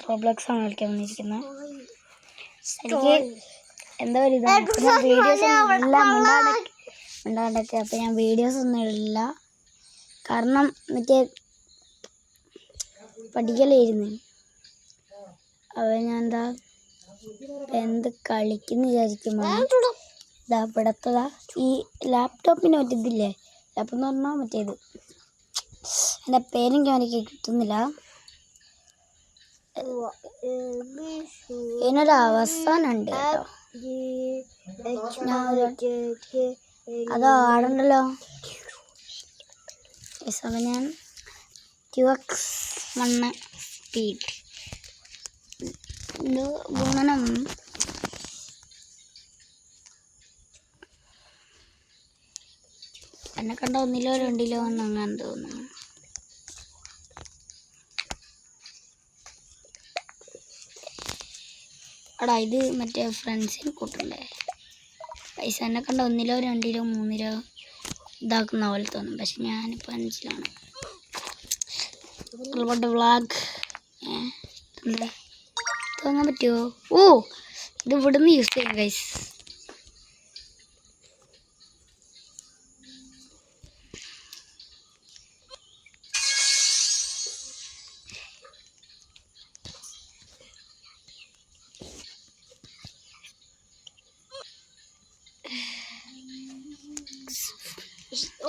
Roblox ആണ് കളിക്കാൻ വന്നിരിക്കുന്നത്. എനിക്ക് എന്താ ഒരു ഇതാണ് വീഡിയോസ് എല്ലാം ഉണ്ടാണ്ടൊക്കെ. അപ്പോൾ ഞാൻ വീഡിയോസ് ഒന്നും ഇടില്ല, കാരണം മറ്റേ പഠിക്കലായിരുന്നു. അപ്പോൾ ഞാൻ എന്ത് കളിക്കുന്നു വിചാരിക്കുമ്പോൾ ഇതാ ഇവിടത്തതാ ഈ ലാപ്ടോപ്പിന് മറ്റേതില്ലേ, ലാപ്ടോപ്പ് എന്ന് പറഞ്ഞാൽ മറ്റേത്, എൻ്റെ പേരെനിക്ക് എനിക്ക് കിട്ടുന്നില്ല. ഇതിനൊരു അവസാനം ഉണ്ട് കേട്ടോ. അതോ ആടണ്ടല്ലോ. ഈ സമയം ഞാൻ 2x1 സ്പീഡ് ഇത് ഗുണനം എന്നെ കണ്ട 1 2 എന്ന് അങ്ങനെ തോന്നുന്നു. അടാ ഇത് മറ്റേ ഫ്രണ്ട്സിനെ കൂട്ടണ്ടേ പൈസ. എന്നെ കണ്ട 1 2 3 ഇതാക്കുന്ന പോലെ തോന്നും, പക്ഷെ ഞാനിപ്പോൾ 5ലാണ്. വ്ളോഗ് തോന്നാൻ പറ്റുമോ? ഓ ഇത് ഇവിടുന്ന് യൂസ് ചെയ്യാം ഗൈസ്.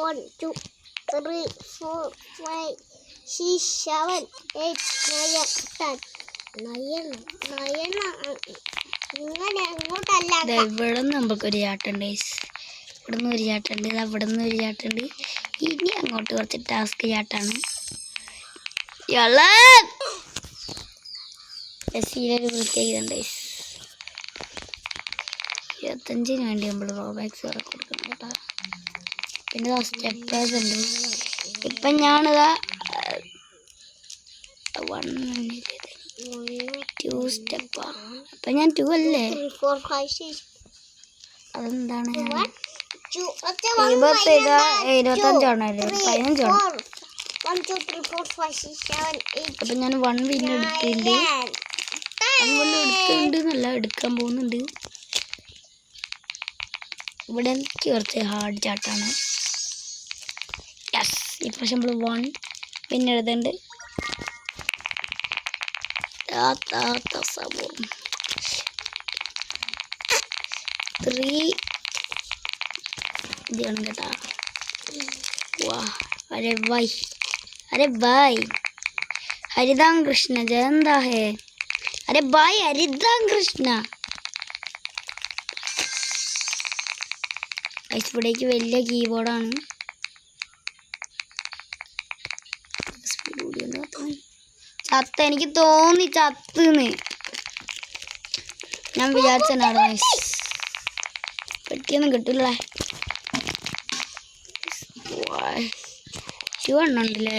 One, 2, 3, 4, 5, 6, 7, 8, 9, 10. ഇവിടെ നമുക്കൊരു ചാട്ടുണ്ട്, ഇവിടുന്ന് ഒരു ചാട്ടുണ്ട്, അവിടെ നിന്ന് ഒരു ചാട്ടുണ്ട്. ഇനി അങ്ങോട്ട് കുറച്ച് ടാസ്ക് ചാട്ടാണ്. സീരിയൽ വൃത്തിയാക്കിയിട്ടുണ്ട്. 25 വേണ്ടി നമ്മൾ റോബാക്സ് വരെ കൊടുക്കണം കേട്ടോ. പിന്നെ സ്റ്റെപ്പേഴ്സ് ഉണ്ട്. ഇപ്പം ഞാനിതാ 2 സ്റ്റെപ്പാണ്. അപ്പം ഞാൻ 2 അല്ലേ? അതെന്താണ്? 25 15. അപ്പം ഞാൻ 1 വിൻ എടുത്തിട്ടുണ്ട്. 1 എടുക്കുന്നുണ്ട്, എടുക്കാൻ പോകുന്നുണ്ട്. ഇവിടെ എനിക്ക് കുറച്ച് ഹാർഡ് ചാട്ടാണ്. യെസ്, ഇപ്രാവശ്യം നമ്മൾ 1 വിൻ എഴുതുന്നുണ്ട്. 3 ഇത് വേണം കേട്ടാ. വാ अरे भाई हरिदाम कृष्ण जयंदा है. अरे भाई हरिदाम कृष्ण. ഇവിടേക്ക് വലിയ കീബോർഡാണ്. ചത്ത, എനിക്ക് തോന്നി ചത്തുന്ന്. ഞാൻ വിചാരിച്ചാണ് പെട്ടിയൊന്നും കിട്ടില്ല. ഉണ്ടല്ലേ,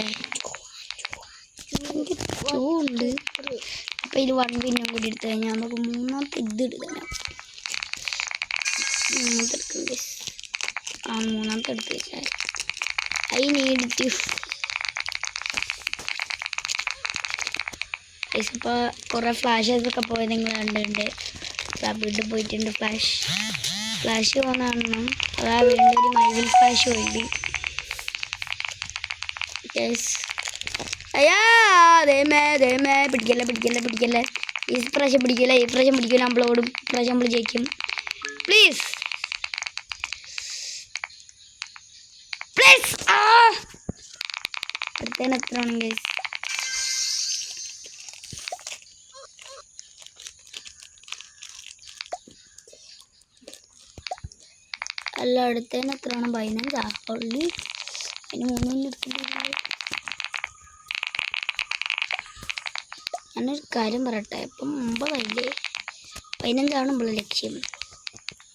എനിക്ക് 2 ഉണ്ട്. അപ്പം ഇത് 1 പിന്നെ കൂടി എടുത്തു കഴിഞ്ഞാൽ നമുക്ക് 3ാമത്തെ ഇത് എടുക്കണം. 3ാമത്തെ എടുക്കണ്ടേ? 3ാമത്തെ എടുത്ത് വെച്ചാൽ ഐ നീഡ് ടു. ഇപ്പോൾ കുറേ ഫ്ലാഷസൊക്കെ പോയത് നിങ്ങൾ കണ്ടിട്ടുണ്ട്. വീട്ടിൽ പോയിട്ടുണ്ട് ഫ്ലാഷ് വന്നാണ്. അതാ വീണ്ടും ഒരു മൈവിൽ ഫ്ലാഷ് പോയിട്ട്. അയ്യാ പിടിക്കല്ലേ. ഈ പ്രാവശ്യം പിടിക്കില്ല. നമ്മളോടും ഇപ്രാവശ്യം നമ്മൾ ജയിക്കും. പ്ലീസ് അടുത്തതിന് എത്ര ആണെങ്കിൽ അല്ല, അടുത്തതിന് എത്രയാണ്? 15 ഉള്ളി. അതിന് 3 എടുത്തിട്ടുണ്ട്. ഞാനൊരു കാര്യം പറയട്ടെ, ഇപ്പം 9 ആയില്ലേ? 15 നമ്മൾ ലക്ഷ്യം.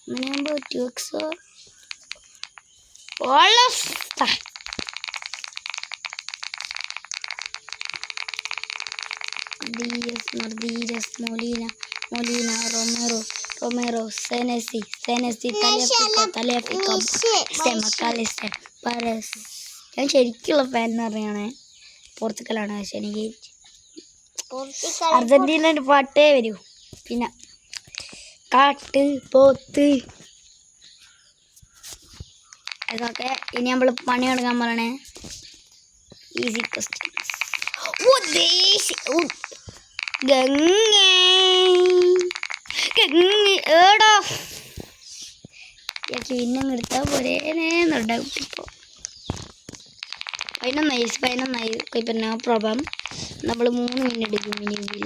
അങ്ങനെയാകുമ്പോൾ 2x Díaz, Molina, Romero, Senesi, Taliafico, McAllister, Pares. ഞാൻ ശരിക്കുള്ള ഫാൻ എന്ന് പറയുകയാണെ പോർച്ചുഗലാണ്. പക്ഷെ എനിക്ക് അർജന്റീനയുടെ പാട്ടേ വരൂ. പിന്നെ കാട്ട് പോത്ത് അതൊക്കെ. ഇനി നമ്മൾ പണി കൊടുക്കാൻ പറയണേ. Easy questions. ഏടാ പിന്നെ എടുത്താൽ പോരേന്നുണ്ടാ കുട്ടിപ്പോ. 11 പിന്നെ പ്രോബ്ലം. നമ്മൾ 3 മിനിറ്റ് എടുക്കും ഇനിയെങ്കിൽ.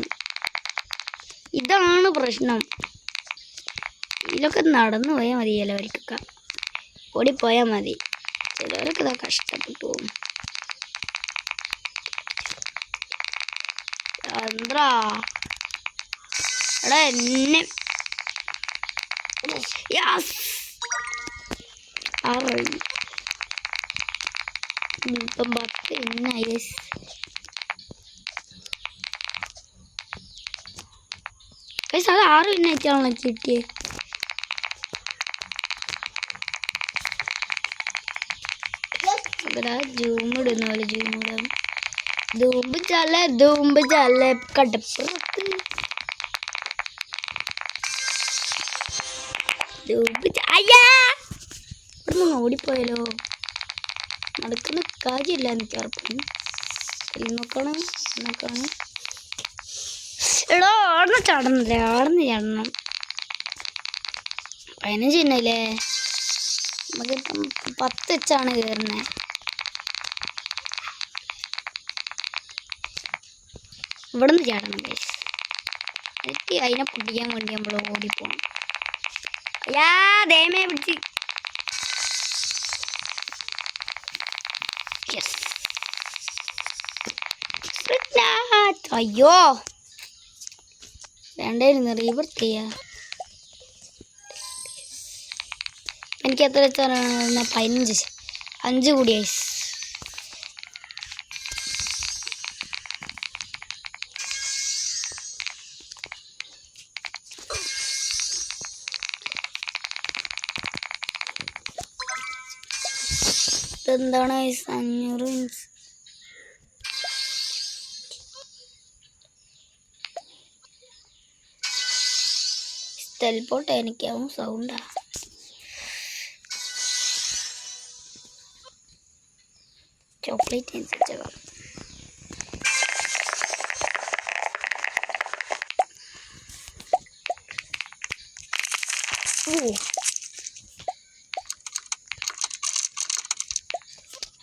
ഇതാണ് പ്രശ്നം. ഇതിലൊക്കെ നടന്നു പോയാൽ മതി. ചിലവർക്കൊക്കെ ഓടിപ്പോയാൽ മതി. ചിലവരൊക്കെ ഇതാ കഷ്ടപ്പെട്ടു പോകും. ചന്ദ്രാ എടാ എന്നെ ഇപ്പം 10 എന്നായി. അത് 6 മിനിറ്റാണല്ലോ കിട്ടിയത്. ജൂം ഇടുന്ന പോലെ ജൂം ഇടാം. ധൂമ്പ് ചാല കടപ്പുറത്ത് ഇവിടുന്ന് ഓടിപ്പോയാലോ. നടക്കുന്ന കാര്യമില്ല. എനിക്ക് ഉറപ്പാണ്. നോക്കണം എടോ. ആടുന്ന് ചാടണല്ലേ. ആടുന്ന് ചാടണം. 15 ചിഹ്നല്ലേ. നമുക്ക് 10 വെച്ചാണ് കയറുന്നത്. ഇവിടുന്ന് ചാടണം ഗൈസ്. എന്നിട്ട് അതിനെ പൊട്ടിക്കാൻ വേണ്ടി നമ്മൾ ഓടിപ്പോണം. ദേമയെ പിടിച്ച്. അയ്യോ വേണ്ടായിരുന്നു. റീവർത്ത് ചെയ്യാ. എനിക്ക് എത്ര വെച്ചാൽ 15 5 കൂടി ഐസ്. ഇതെന്താണ് ഐസ്? 500 means teleport. എനിക്കാവും സൗണ്ടാ. ചോക്ലേറ്റ് അനുസരിച്ചാണ്.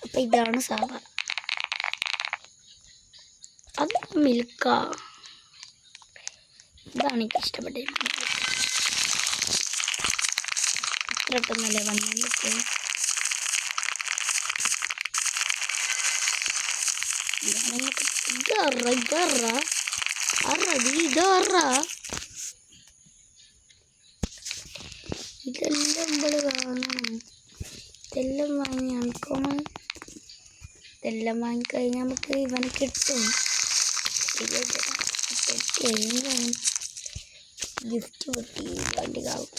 അപ്പൊ ഇതാണ് സാധാ. അത് മിൽക്കാ. ഇതാണ് എനിക്ക് ഇഷ്ടപ്പെട്ടത്. ഇത്ര പെട്ടെന്നല്ലേ വന്നിട്ട്. ഇതെല്ലാം നമ്മള് കാണണം. ഇതെല്ലാം വാങ്ങി അൺകോമൺ. ഇതെല്ലാം വാങ്ങിക്കഴിഞ്ഞാൽ നമുക്ക് ഇവന് കിട്ടും. ഗിഫ്റ്റ് കിട്ടി. വണ്ടികാവും.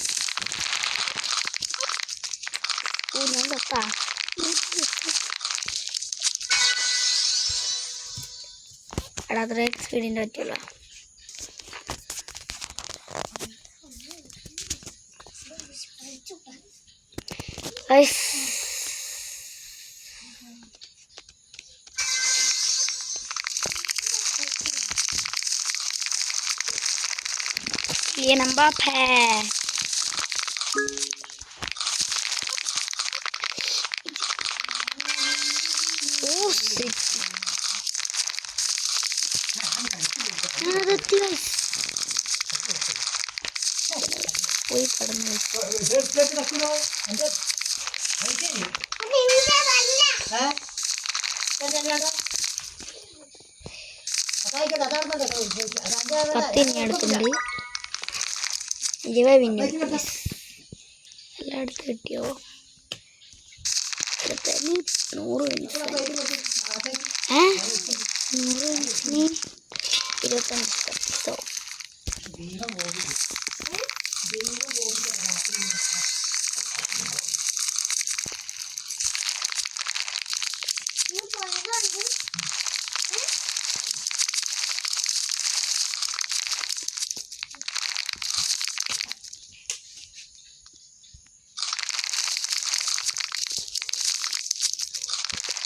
ഞാൻ കത്താ. എടാ അത്ര സ്പീഡിൻ്റെ പറ്റുള്ള. Mbappé. Oh shit. പോയി പടന്നു. കത്തിനി അടുത്തുണ്ട്. 20 മിനിറ്റ് എല്ലായിടത്തും കിട്ടിയോ? 100 മിനിറ്റ് 100 മിനിറ്റിന് 25 സ്റ്റെപ്സോ.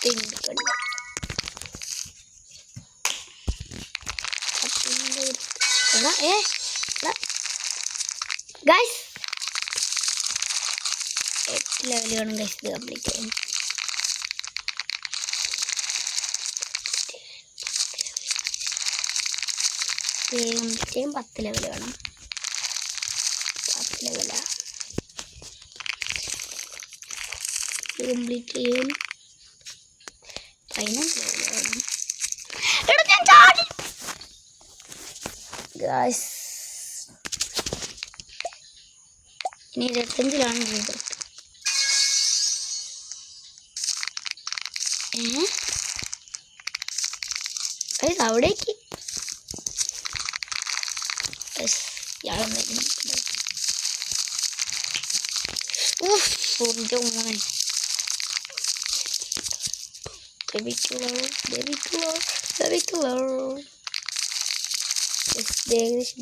ഗൈസ് 8 ലെവൽ വേണം ഗൈസ് ഇത് കംപ്ലീറ്റ് ചെയ്യാൻ. കംപ്ലീറ്റ് ചെയ്യാൻ 10 ലെവൽ വേണം. 10 ലെവലാ കംപ്ലീറ്റ് ചെയ്യാൻ 15 ലെവൽ വേണം. എടാ ഞാൻ ചാടി ഗൈസ്. ഇനി 25 ചെയ്തത്. അവിടേക്ക്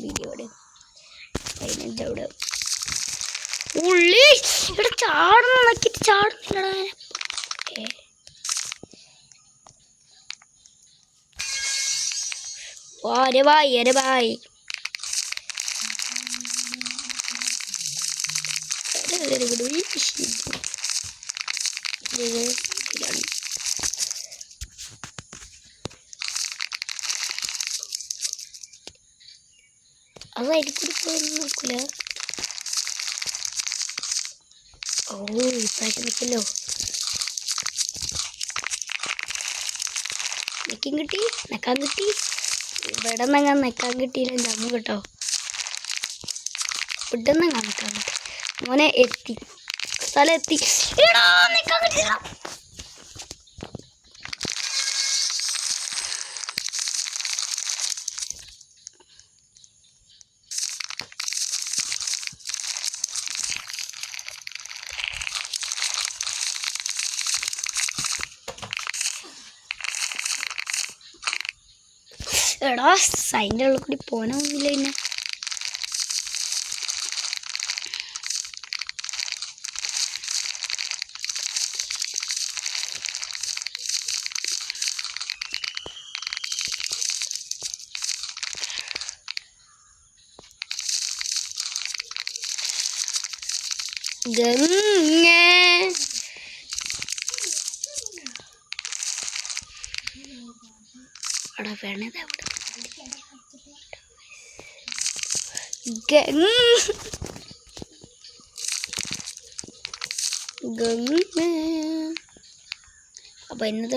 വീഡിയോടെ 15 അവിടെ ഉള്ളി ഇവിടെ ചാടുന്ന നോക്കിട്ട് ചാടുന്നില്ലടാ. अरे भाई अरे भाई നോക്കൂല. ഓ ഇപ്പായിട്ട് നിൽക്കല്ലോ. നിൽക്കും കിട്ടി നിൽക്കാൻ കിട്ടി. ഇവിടെ നിന്നങ്ങ് നിൽക്കാൻ കിട്ടിയില്ല ജമ്മു കേട്ടോ. ഇവിടെ നിന്ന് നിൽക്കാൻ കിട്ടി. മോനെ എത്തി സ്ഥലം എത്തി. നിൽക്കാൻ കിട്ടിയില്ല. എടാ സൈൻ്റെ ഉള്ളിൽ കൂടി പോകാനൊന്നുമില്ല. പിന്നെ ഗംഗ അവിടെ വേണത് അവിടെ അപ്പൊ ഇന്നത്തെ